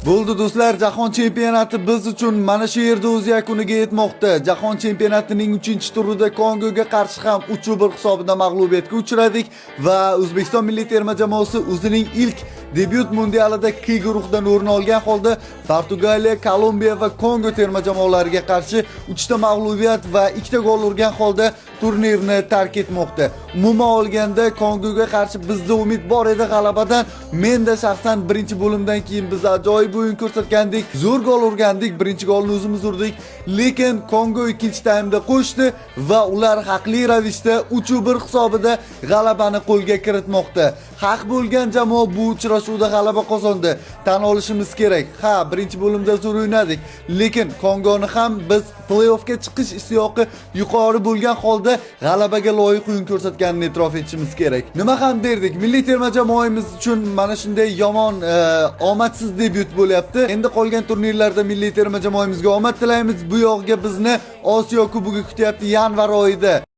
Bo'ldi do'stlar, jahon chempionati biz uchun mana shu yerda o'z yakuniga yetmoqda. Jahon chempionatining 3-turida Kongoga qarshi ham 3-1 hisobida mag'lubiyatga uchradik va O'zbekiston milliy terma jamoasi o'zining ilk debyut mundialida K guruhidan o'rin olgan holda Portugaliya, Kolumbiya va Kongo terma jamoalariga qarshi 3 ta mag'lubiyat va 2 ta gol urgan holda turnirni tark etmoqda. Umuman olganda Kongoga qarshi bizda umid bor edi g'alabadan. Menda shaxsan birinchi bo'limdan keyin biz ajoyib o'yin ko'rsatgandik, zo'r gol urgandik, birinchi golni o'zimiz urdik, lekin Kongo ikkinchi taymda qo'shdi va ular haqli ravishda 3-1 hisobida g'alabani qo'lga kiritmoqda. Haq bo'lgan jamoa bu uchrashuvda g'alaba qozondi. Tan olishimiz kerak. Ha, birinchi bo'limda zo'r o'ynadik, lekin Kongoni ham biz play-offga chiqish ishtiyoqi yuqori bo'lgan holda g'alabaga loyiq o'yin ko'rsatganini e'tirof etishimiz kerak. Nima ham derdik, milliy terma jamoamiz uchun mana shunday yomon, omadsiz debyut bo'lyapti. Endi qolgan turnirlarda milliy terma jamoamizga omad tilaymiz. Bu yog'iga bizni Osiyo Kubogi kutyapti yanvar oyida.